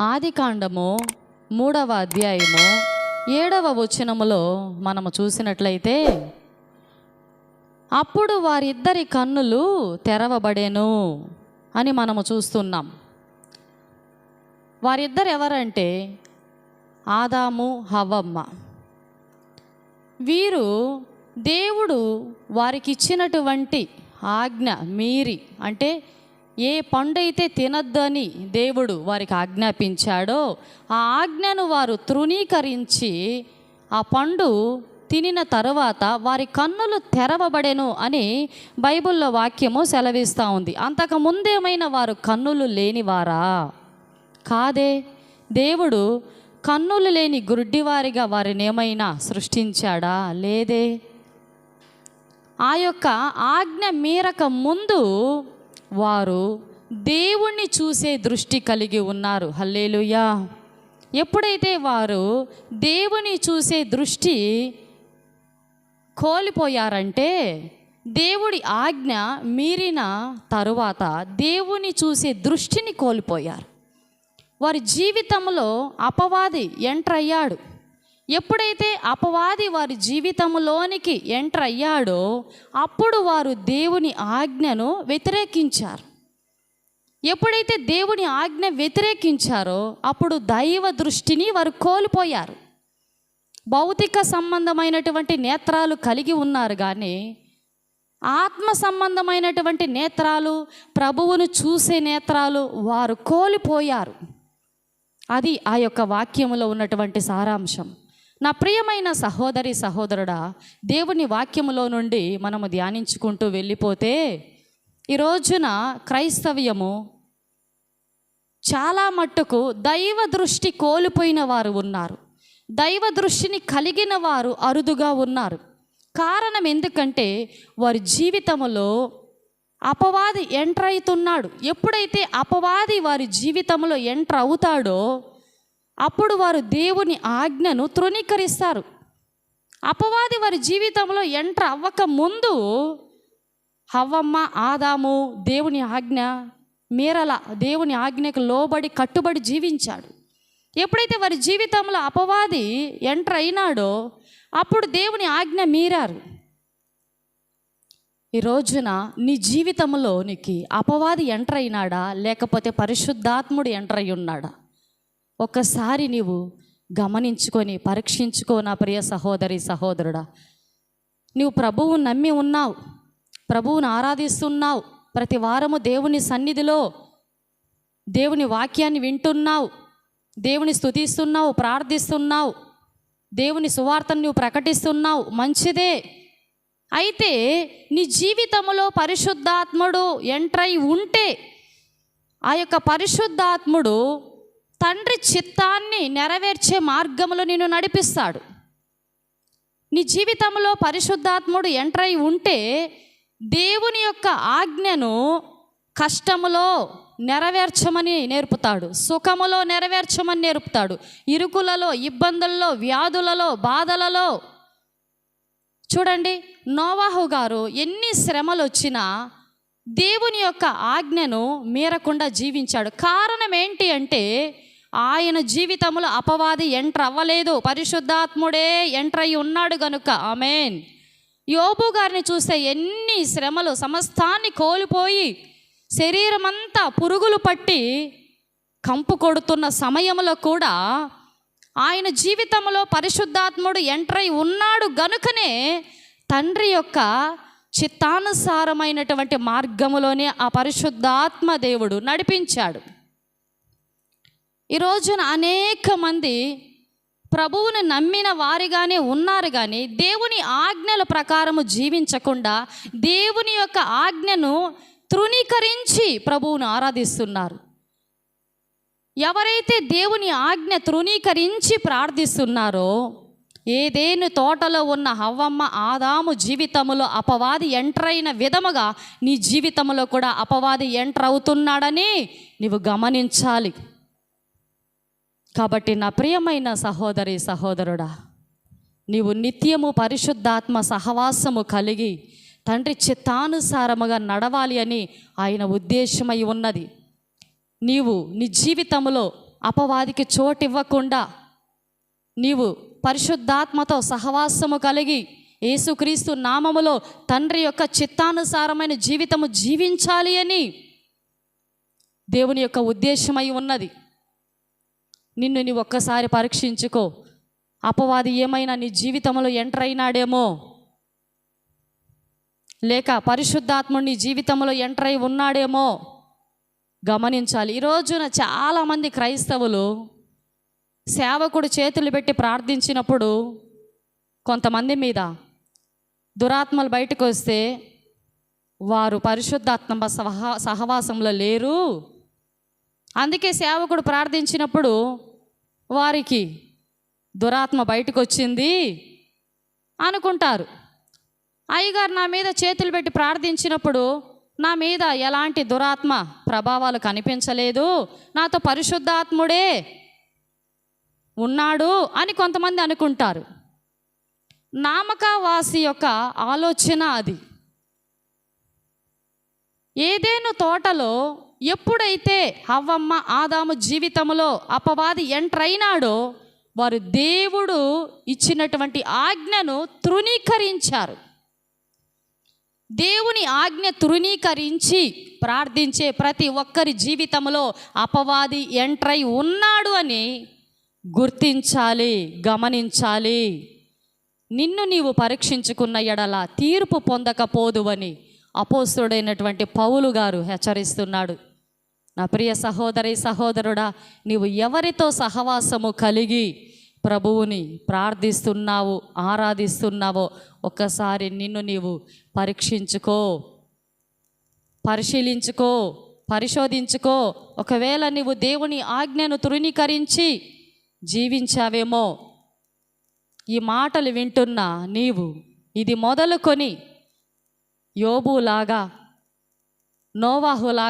ఆదికాండము 3వ అధ్యాయము 7వ వచనములో మనము చూసినట్లయితే, అప్పుడు వారిద్దరి కన్నులు తెరవబడెను అని మనము చూస్తున్నాం. వారిద్దరు ఎవరంటే ఆదాము హవ్వమ్మ. వీరు దేవుడు వారికి ఇచ్చినటువంటి ఆజ్ఞ మీరి, అంటే ఏ పండు అయితే తినద్దని దేవుడు వారికి ఆజ్ఞాపించాడో ఆ ఆజ్ఞను వారు తృణీకరించి ఆ పండు తినిన తరువాత వారి కన్నులు తెరవబడెను అని బైబిల్లో వాక్యము సెలవిస్తూ ఉంది. అంతకు ముందేమైనా వారు కన్నులు లేనివారా? కాదే. దేవుడు కన్నులు లేని గుడ్డివారిగా వారిని ఏమైనా సృష్టించాడా? లేదే. ఆ యొక్క ఆజ్ఞ మీరక ముందు వారు దేవుణ్ణి చూసే దృష్టి కలిగి ఉన్నారు. హల్లెలూయా. ఎప్పుడైతే వారు దేవుని చూసే దృష్టి కోల్పోయారంటే, దేవుడి ఆజ్ఞ మీరిన తరువాత దేవుని చూసే దృష్టిని కోల్పోయారు. వారి జీవితంలో అపవాది ఎంటర్ అయ్యాడు. ఎప్పుడైతే అపవాది వారి జీవితంలోనికి ఎంటర్ అయ్యాడో అప్పుడు వారు దేవుని ఆజ్ఞను వ్యతిరేకించారు. ఎప్పుడైతే దేవుని ఆజ్ఞ వ్యతిరేకించారో అప్పుడు దైవ దృష్టిని వారు కోల్పోయారు. భౌతిక సంబంధమైనటువంటి నేత్రాలు కలిగి ఉన్నారు, కానీ ఆత్మ సంబంధమైనటువంటి నేత్రాలు, ప్రభువును చూసే నేత్రాలు వారు కోల్పోయారు. అది ఆ యొక్క వాక్యములో ఉన్నటువంటి సారాంశం. నా ప్రియమైన సహోదరి సహోదరుడా, దేవుని వాక్యములో నుండి మనము ధ్యానించుకుంటూ వెళ్ళిపోతే, ఈ రోజున క్రైస్తవ్యము చాలా మట్టుకు దైవ దృష్టి కోల్పోయిన వారు ఉన్నారు. దైవ దృష్టిని కలిగిన వారు అరుదుగా ఉన్నారు. కారణం ఎందుకంటే వారి జీవితంలో అపవాది ఎంటర్ అవుతున్నాడు. ఎప్పుడైతే అపవాది వారి జీవితంలో ఎంటర్ అవుతాడో అప్పుడు వారు దేవుని ఆజ్ఞను తృణీకరిస్తారు. అపవాది వారి జీవితంలో ఎంటర్ అవ్వక ముందు హవ్వమ్మ ఆదాము దేవుని ఆజ్ఞ మీరల దేవుని ఆజ్ఞకు లోబడి కట్టుబడి జీవించాడు. ఎప్పుడైతే వారి జీవితంలో అపవాది ఎంటర్ అయినాడో అప్పుడు దేవుని ఆజ్ఞ మీరారు. ఈ రోజున నీ జీవితంలోనికి అపవాది ఎంటర్ అయినాడా, లేకపోతే పరిశుద్ధాత్ముడు ఎంటర్ అయి ఉన్నాడా? ఒక్కసారి నీవు గమనించుకొని పరీక్షించుకో నా ప్రియ సహోదరి సహోదరుడా. నీవు ప్రభువును నమ్మి ఉన్నావు, ప్రభువును ఆరాధిస్తున్నావు, ప్రతి వారము దేవుని సన్నిధిలో దేవుని వాక్యాన్ని వింటున్నావు, దేవుని స్తుతిస్తున్నావు, ప్రార్థిస్తున్నావు, దేవుని సువార్తను నువ్వు ప్రకటిస్తున్నావు, మంచిదే. అయితే నీ జీవితంలో పరిశుద్ధాత్ముడు ఎంటర్ అయి ఉంటే ఆ యొక్క పరిశుద్ధాత్ముడు తండ్రి చిత్తాన్ని నెరవేర్చే మార్గంలో నిన్ను నడిపిస్తాడు. నీ జీవితంలో పరిశుద్ధాత్ముడు ఎంటర్ అయి ఉంటే దేవుని యొక్క ఆజ్ఞను కష్టములో నెరవేర్చమని నేర్పుతాడు, సుఖములో నెరవేర్చమని నేర్పుతాడు, ఇరుకులలో, ఇబ్బందుల్లో, వ్యాధులలో, బాధలలో. చూడండి, నోవాహు గారు ఎన్ని శ్రమలు వచ్చినా దేవుని యొక్క ఆజ్ఞను మీరకుండా జీవించాడు. కారణం ఏంటి అంటే ఆయన జీవితంలో అపవాది ఎంటర్ అవ్వలేదు, పరిశుద్ధాత్ముడే ఎంటర్ అయి ఉన్నాడు గనుక. ఆమేన్. యోబు గారిని చూస్తే ఎన్ని శ్రమలు, సమస్తాన్ని కోల్పోయి శరీరం అంతా పురుగులు పట్టి కంపు కొడుతున్న సమయంలో కూడా ఆయన జీవితంలో పరిశుద్ధాత్ముడు ఎంటర్ అయి ఉన్నాడు గనుకనే తండ్రి యొక్క చిత్తానుసారమైనటువంటి మార్గములోనే ఆ పరిశుద్ధాత్మ దేవుడు నడిపించాడు. ఈ రోజున అనేక మంది ప్రభువుని నమ్మిన వారిగానే ఉన్నారు, కానీ దేవుని ఆజ్ఞల ప్రకారము జీవించకుండా దేవుని యొక్క ఆజ్ఞను తృణీకరించి ప్రభువును ఆరాధిస్తున్నారు. ఎవరైతే దేవుని ఆజ్ఞ తృణీకరించి ప్రార్థిస్తున్నారో, ఏదేను తోటలో ఉన్న హవ్వమ్మ ఆదాము జీవితంలో అపవాది ఎంటర్ అయిన విధముగా నీ జీవితంలో కూడా అపవాది ఎంటర్ అవుతున్నాడని నీవు గమనించాలి. కాబట్టి నా ప్రియమైన సహోదరి సహోదరుడా, నీవు నిత్యము పరిశుద్ధాత్మ సహవాసము కలిగి తండ్రి చిత్తానుసారముగా నడవాలి అని ఆయన ఉద్దేశమై ఉన్నది. నీవు నీ జీవితంలో అపవాదికి చోటివ్వకుండా నీవు పరిశుద్ధాత్మతో సహవాసము కలిగి యేసుక్రీస్తు నామములో తండ్రి యొక్క చిత్తానుసారమైన జీవితము జీవించాలి అని దేవుని యొక్క ఉద్దేశమై ఉన్నది. నిన్ను నీవు ఒక్కసారి పరీక్షించుకో. అపవాది ఏమైనా నీ జీవితంలో ఎంటర్ అయినాడేమో, లేక పరిశుద్ధాత్ముడు నీ జీవితంలో ఎంటర్ అయి ఉన్నాడేమో గమనించాలి. ఈ రోజున చాలామంది క్రైస్తవులు సేవకుడు చేతులు పెట్టి ప్రార్థించినప్పుడు కొంతమంది మీద దురాత్మలు బయటకు వస్తే వారు పరిశుద్ధాత్మ సహవాసంలో లేరు, అందుకే సేవకుడు ప్రార్థించినప్పుడు వారికి దురాత్మ బయటకు వచ్చింది అనుకుంటారు. అయ్యగారు నా మీద చేతులు పెట్టి ప్రార్థించినప్పుడు నా మీద ఎలాంటి దురాత్మ ప్రభావాలు కనిపించలేదు, నాతో పరిశుద్ధాత్ముడే ఉన్నాడు అని కొంతమంది అనుకుంటారు. నామకావాసి యొక్క ఆలోచన అది. ఏదేను తోటలో ఎప్పుడైతే హవ్వమ్మ ఆదాము జీవితంలో అపవాది ఎంటర్ అయినాడో వారు దేవుడు ఇచ్చినటువంటి ఆజ్ఞను తృణీకరించారు. దేవుని ఆజ్ఞ తృణీకరించి ప్రార్థించే ప్రతి ఒక్కరి జీవితంలో అపవాది ఎంటర్ అయి ఉన్నాడు అని గుర్తించాలి, గమనించాలి. నిన్ను నీవు పరీక్షించుకున్న ఎడల తీర్పు పొందకపోదువని అపోస్తుడైనటువంటి పౌలు గారు హెచ్చరిస్తున్నాడు. నా ప్రియ సహోదరి సహోదరుడా, నీవు ఎవరితో సహవాసము కలిగి ప్రభువుని ప్రార్థిస్తున్నావు, ఆరాధిస్తున్నావో ఒక్కసారి నిన్ను నీవు పరీక్షించుకో, పరిశీలించుకో, పరిశోధించుకో. ఒకవేళ నీవు దేవుని ఆజ్ఞను తృణీకరించి జీవించావేమో, ఈ మాటలు వింటున్నా నీవు ఇది మొదలుకొని యోబులాగా, నోవాహులాగా